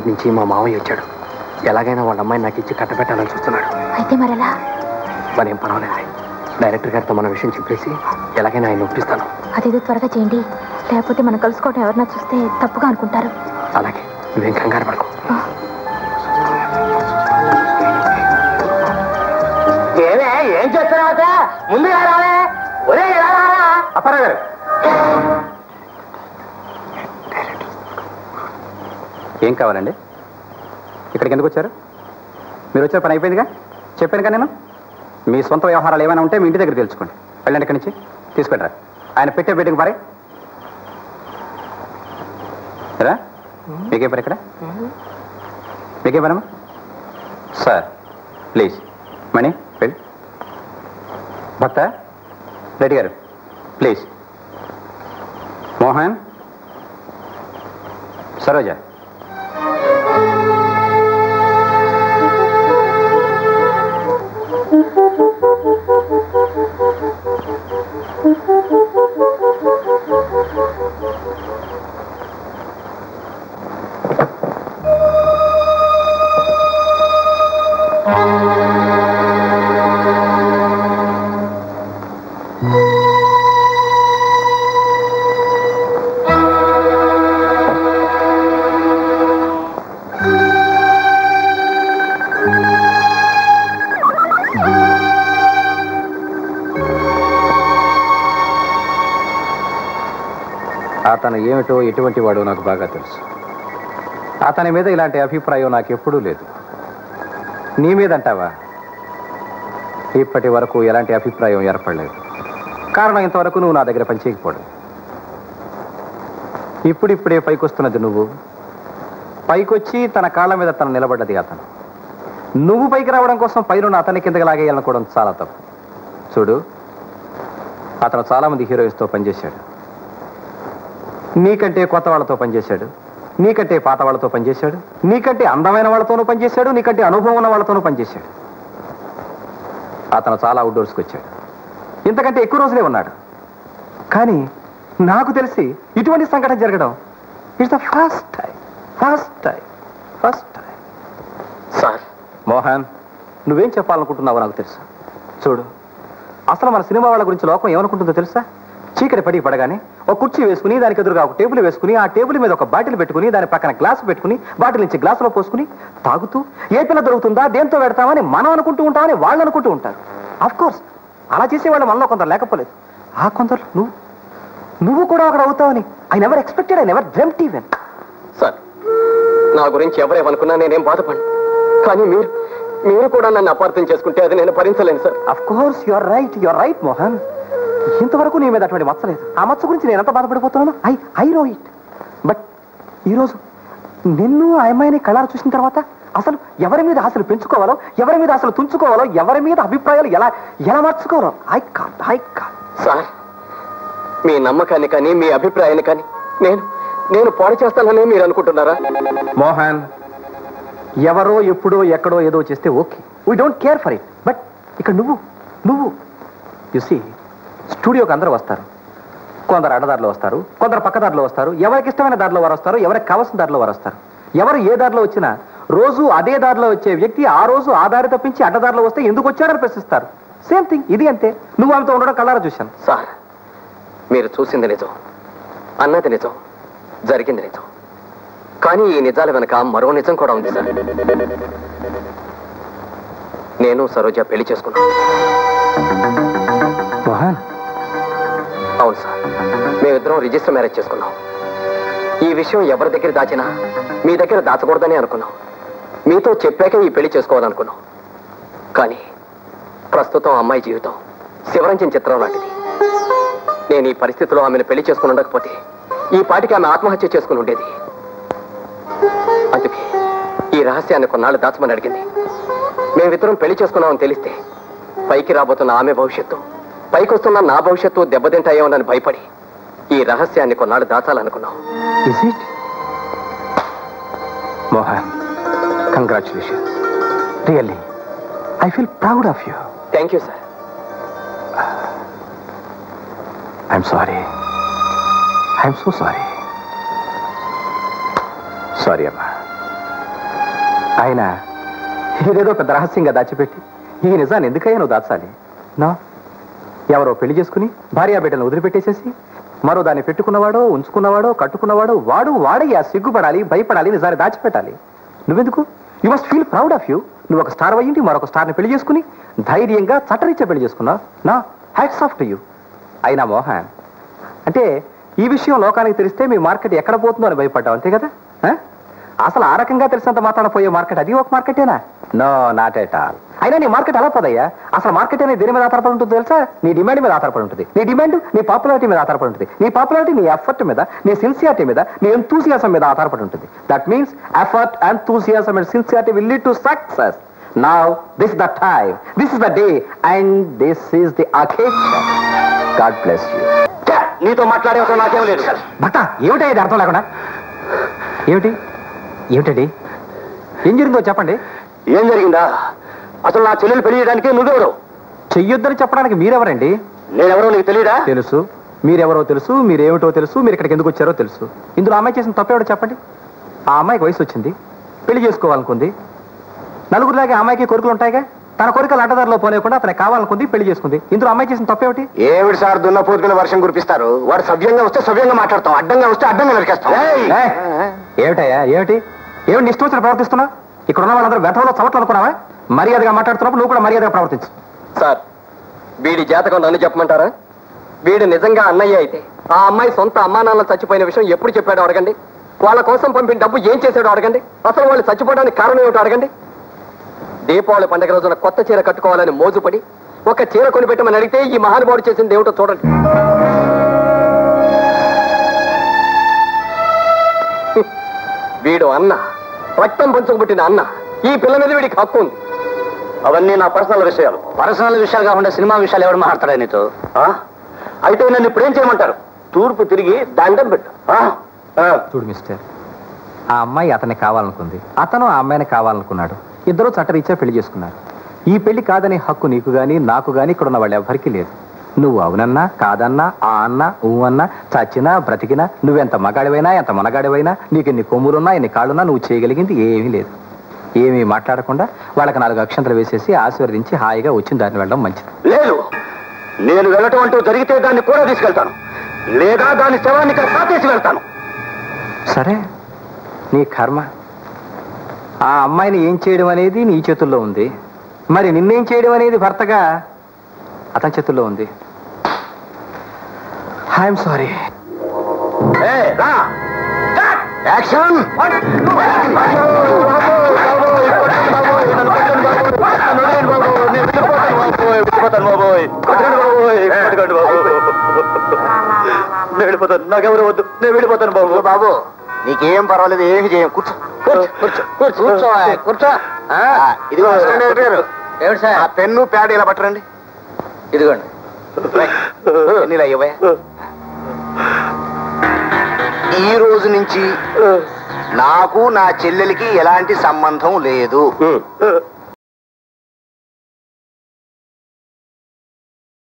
నుంచి మా మామయ్య వచ్చాడు. ఎలాగైనా వాళ్ళ అమ్మాయిని నాకు ఇచ్చి కట్టబెట్టాలని చూస్తున్నాడు. అయితే మరలా మరేం పర్వాలేదు. డైరెక్టర్ గారితో మన విషయం చెప్పేసి ఎలాగైనా ఆయన ఒప్పిస్తాను. అదేదో త్వరగా చేయండి, లేకపోతే మనం కలుసుకోవటం ఎవరన్నా చూస్తే తప్పుగా అనుకుంటారు. అలాగే, నువ్వేం కంగారు పడకు. ఏం చేస్తున్నావు? ముందుగా రాలే. ఒరే అప్పారావు గారు, ఏం కావాలండి? ఇక్కడికి ఎందుకు వచ్చారు? మీరు వచ్చే పని అయిపోయిందిగా, చెప్పాను కదా నేను. మీ సొంత వ్యవహారాలు ఏమైనా ఉంటే మీ ఇంటి దగ్గర తెలుసుకోండి. వెళ్ళండి ఇక్కడి నుంచి, తీసుకెళ్ళరా. ఆయన పెట్టే బిడ్డకి పారే. రా, మీకే పని ఇక్కడ? మీకే పనమ్మా? సార్ ప్లీజ్ మణి వెళ్ళి. భక్త రెడ్డి గారు ప్లీజ్. మోహన్, సరోజ. అతను ఏమిటో ఎటువంటి వాడో నాకు బాగా తెలుసు. అతని మీద ఇలాంటి అభిప్రాయం నాకు ఎప్పుడూ లేదు. నీ మీద అంటావా? ఇప్పటి వరకు ఎలాంటి అభిప్రాయం ఏర్పడలేదు. కారణం ఇంతవరకు నువ్వు నా దగ్గర పనిచేయకపోవడం. ఇప్పుడిప్పుడే పైకొస్తున్నది నువ్వు. పైకొచ్చి తన కాళ్ళ మీద తను నిలబడ్డది అతను. నువ్వు పైకి రావడం కోసం పైన అతని కిందకి లాగేయాలనుకోవడం చాలా తప్పు. చూడు, అతను చాలామంది హీరోయిన్స్తో పనిచేశాడు. నీకంటే కొత్త వాళ్ళతో పనిచేశాడు, నీకంటే పాత వాళ్ళతో పనిచేశాడు, నీకంటే అందమైన వాళ్ళతోనూ పనిచేశాడు, నీకంటే అనుభవం ఉన్న వాళ్ళతోనూ పనిచేశాడు. అతను చాలా అవుట్డోర్స్కి వచ్చాడు. ఇంతకంటే ఎక్కువ రోజులే ఉన్నాడు. కానీ నాకు తెలిసి ఇటువంటి సంఘటన జరగడం it's the first time. Sir Mohan, నువ్వేం చెప్పాలనుకుంటున్నావో నాకు తెలుసు. చూడు, అసలు మన సినిమా వాళ్ళ గురించి లోకం ఏమనుకుంటుందో తెలుసా? చీకటి పడగానే ఒక కుర్చీ వేసుకుని, దానికి ఎదురుగా ఒక టేబుల్ వేసుకుని, ఆ టేబుల్ మీద ఒక బాటిల్ పెట్టుకుని, దాని పక్కన గ్లాసు పెట్టుకుని, బాటిల్ నుంచి గ్లాసులో పోసుకుని తాగుతూ ఏ పిల్ల దొరుకుతుందా, దేంతో పెడతామని మనం అనుకుంటూ ఉంటామని వాళ్ళు అనుకుంటూ ఉంటారు. అఫ్ కోర్స్ అలా చేసేవాళ్ళు మనలో కొందరు లేకపోలేదు. ఆ కొందరు నువ్వు కూడా అక్కడ అవుతావని I never expected, I never dreamed even. Sir, నా గురించి ఎవరేమనుకున్నా నేనేం బాధపడను. కానీ మీరు కూడా నన్ను అపార్థం చేసుకుంటే అది నేను భరించలేను sir. Of course you are right Mohan. ఇంతవరకు నీ మీద అటువంటి మచ్చ లేదు. ఆ మచ్చ గురించి నేను ఎంత బాధపడిపోతున్నాను ఐ నో ఇట్. బట్ ఈరోజు నిన్ను ఆ అమ్మాయిని కళ్ళారు చూసిన తర్వాత అసలు ఎవరి మీద ఆశలు పెంచుకోవాలో, ఎవరి మీద ఆశలు తుంచుకోవాలో, ఎవరి మీద అభిప్రాయాలు ఎలా మార్చుకోవాలో ఐ కాంట్. సార్, మీ నమ్మకాన్ని కానీ మీ అభిప్రాయాన్ని కానీ నేను పాడు చేస్తానని మీరు అనుకుంటున్నారా? మోహన్, ఎవరో ఎప్పుడో ఎక్కడో ఏదో చేస్తే okay, we don't care for it. But ఇక్కడ నువ్వు యు సీ, స్టూడియోకి అందరూ వస్తారు. కొందరు అడ్డదారిలో వస్తారు, కొందరు పక్కదారిలో వస్తారు, ఎవరికి ఇష్టమైన దారిలో వారు వస్తారు, ఎవరికి కావాల్సిన దారిలో వారు వస్తారు. ఎవరు ఏ దారిలో వచ్చినా రోజు అదే దారిలో వచ్చే వ్యక్తి ఆ రోజు ఆ దారి తప్పించి అడ్డదారిలో వస్తే ఎందుకు వచ్చారని ప్రశ్నిస్తారు. సేమ్ థింగ్ ఇది అంతే. నువ్వు ఆమెతో ఉండడం కళ్ళారా చూశాను. సార్, మీరు చూసింది నిజం, అన్నది నిజం, జరిగింది నిజం. కానీ ఈ నిజాల వెనక మరో నిజం కూడా ఉంది సార్. నేను సరోజ పెళ్లి చేసుకున్నాను. అవును సార్, మేమిద్దరం రిజిస్టర్ మ్యారేజ్ చేసుకున్నాం. ఈ విషయం ఎవరి దగ్గర దాచినా మీ దగ్గర దాచకూడదని అనుకున్నాం. మీతో చెప్పాక ఈ పెళ్లి చేసుకోవాలనుకున్నాం. కానీ ప్రస్తుతం అమ్మాయి జీవితం శివరంజన్ చిత్రం లాంటిది. నేను ఈ పరిస్థితిలో ఆమెను పెళ్లి చేసుకుని ఉండకపోతే ఈ పాటికి ఆమె ఆత్మహత్య చేసుకుని ఉండేది. అందుకే ఈ రహస్యాన్ని కొన్నాళ్ళు దాచమని అడిగింది. మేమిద్దరం పెళ్లి చేసుకున్నామని తెలిస్తే పైకి రాబోతున్న ఆమె భవిష్యత్తు, పైకి వస్తున్న నా భవిష్యత్తు దెబ్బతింటాయేమోనని భయపడి ఈ రహస్యాన్ని కొన్నాళ్ళు దాచాలనుకున్నాం. Mohan, congratulations. Really I feel proud of you. Thank you sir. I'm sorry. I'm so sorry. Sorry అమ్మా. ఆయన ఇదేదో పెద్ద రహస్యంగా దాచిపెట్టి ఈ నిజాన్ని ఎందుకయ్యా నువ్వు దాచాలి? నా ఎవరో పెళ్లి చేసుకుని భార్యా బిడ్డలను వదిలిపెట్టేసేసి మరో దాన్ని పెట్టుకున్నవాడో ఉంచుకున్నవాడో కట్టుకున్నవాడో వాడయ్యా సిగ్గుపడాలి, భయపడాలి, నిజాన్ని దాచిపెట్టాలి. నువ్వెందుకు? You must feel proud of you. నువ్వు ఒక స్టార్ అయ్యింటి మరొక స్టార్ని పెళ్లి చేసుకుని ధైర్యంగా చట్టరీత్యా పెళ్లి చేసుకున్నావు. నా హ్యాట్స్ ఆఫ్ టు యూ. అయినా మోహన్, అంటే ఈ విషయం లోకానికి తెలిస్తే మీ మార్కెట్ ఎక్కడ పోతుందో అని భయపడ్డావు, అంతే కదా? అసలు ఆ రకంగా తెలిసినంత మాత్రాన పోయే మార్కెట్ అది ఒక మార్కెటేనా? No, not at all. అయినా నీ మార్కెట్ అలా పోదయ్యా. అసలు మార్కెట్ అనేది దేని మీద ఆధారపడి ఉంటుంది తెలుసా? నీ డిమాండ్ మీద ఆధారపడి ఉంటుంది. నీ డిమాండ్ నీ పాపులారిటీ మీద ఆధారపడి ఉంటుంది. నీ పాపులారిటీ నీ ఎఫర్ట్ మీద, నీ సిన్సియారిటీ మీద, నీ ఎంతూసియాసం మీద ఆధారపడి ఉంటుంది. That means effort, enthusiasm and sincerity will lead to success. Now this is the time, this is the day and this is the occasion. God bless you. నీతో మాట్లాడే నాకేం లేదు. భక్త, ఏమిటా ఇది అర్థం లేకుండా? ఏమిటండి? ఏం జరిగిందో చెప్పండి. ఏం జరిగిందా? అసలు నా చెల్లెలు పెళ్లి చేయడానికి నువ్వెవరు? చెయ్యొద్దని చెప్పడానికి మీరెవరండి? నేనెవరో నీకు తెలియదా? తెలుసు. మీరెవరో తెలుసు, మీరేమిటో తెలుసు, మీరు ఇక్కడికి ఎందుకు వచ్చారో తెలుసు. ఇందులో అమ్మాయి చేసిన తప్పేవాడో చెప్పండి. ఆ అమ్మాయికి వయసు వచ్చింది, పెళ్లి చేసుకోవాలనుకుంది. నలుగురిలాగే అమ్మాయికి కోరికలు ఉంటాయిగా. తన కోరికలు అడ్డదారిలో పోలేకుండా అతనికి కావాలనుకుంది, పెళ్లి చేసుకుంది. ఇందులో అమ్మాయి చేసిన తప్పేమిటి? ఏమిటి సార్ దున్నపోతు మీద వర్షం కురిపిస్తారు? వాడు సవ్యంగా వస్తే సవ్యంగా మాట్లాడతాం, అడ్డంగా వస్తే అడ్డంగా నరికేస్తాం. ఏమిటయ్యా? ఏమిటి ఇష్టం వచ్చిన ప్రవర్తిస్తున్నావు? ఇక్కడ ఉన్న వాళ్ళందరూ వ్యర్థంలో చవట్లు అనుకున్నావా? మర్యాదగా మాట్లాడుతున్నప్పుడు నువ్వు కూడా మర్యాదగా ప్రవర్తించు. సార్, వీడి జాతకం నన్ను చెప్పమంటారా? వీడు నిజంగా అన్నయ్య అయితే ఆ అమ్మాయి సొంత అమ్మా నాన్నలు చచ్చిపోయిన విషయం ఎప్పుడు చెప్పాడో అడగండి. వాళ్ళ కోసం పంపిన డబ్బు ఏం చేశాడో అడగండి. అసలు వాళ్ళు చచ్చిపోవడానికి కారణం ఏమిటో అడగండి. దీపావళి పండుగ రోజున కొత్త చీర కట్టుకోవాలని మోజుపడి ఒక చీర కొనిపెట్టమని అడిగితే ఈ మహానుభావుడు చేసింది ఏమిటో చూడండి. వీడు అన్న, రక్తం పంచుకుబట్టిన అన్న. ఈ పిల్ల మీద వీడికి హక్కు ఉంది. అవన్నీ నా పర్సనల్ విషయాలు. పర్సనల్ విషయాలు కాకుండా సినిమా విషయాలు ఎవడు మాట్లాడతాడా నీతో? అయితే నన్ను ఇప్పుడు ఏం చేయమంటారు? తూర్పు తిరిగి దండం పెట్టు. చూడు మిస్టర్, ఆ అమ్మాయి అతన్ని కావాలనుకుంది, అతను ఆ అమ్మాయిని కావాలనుకున్నాడు. ఇద్దరూ చట్టరీత్యా పెళ్లి చేసుకున్నారు. ఈ పెళ్లి కాదనే హక్కు నీకు గాని నాకు గాని ఇక్కడ ఉన్న వాళ్ళు ఎవరికీ లేదు. నువ్వు అవునన్నా కాదన్నా, ఆ అన్నా ఊ అన్నా, చచ్చినా బ్రతికినా, నువ్వెంత మగాడివైనా ఎంత మనగాడివైనా, నీకు ఎన్ని కొమ్ములున్నా ఎన్ని కాళ్ళున్నా నువ్వు చేయగలిగింది ఏమీ లేదు. ఏమీ మాట్లాడకుండా వాళ్ళకి 4 అక్షంతలు వేసేసి ఆశీర్వదించి హాయిగా వచ్చిన దాన్ని వెళ్ళడం మంచిది. లేదు, నేను వెళ్ళటం అంటూ జరిగితే దాన్ని కూడా తీసుకెళ్తాను, లేదా దాని శవాన్ని ఇక్కడ కాటేసి వెళ్తాను. సరే, నీ కర్మ. ఆ అమ్మాయిని ఏం చేయడం అనేది నీ చేతుల్లో ఉంది. మరి నిన్నేం చేయడం అనేది భర్తగా అతని చేతుల్లో ఉంది. I'm sorry. యాక్షన్. వెళ్ళిపోతాను, నాకెవరు వద్దు, నేను వెళ్ళిపోతాను బాబు. బాబు నీకేం పర్వాలేదు, ఏమి చేయం. కూర్చో కూర్చో కూర్చో కూర్చో. ఇదిగో ఏమిటి సార్? ఆ పెన్ను ప్యాడ్ ఇలా పట్టరండి. ఇదిగోండి. ఇలా ఇవ్వయా. ఈ రోజు నుంచి నాకు నా చెల్లెలికి ఎలాంటి సంబంధం లేదు.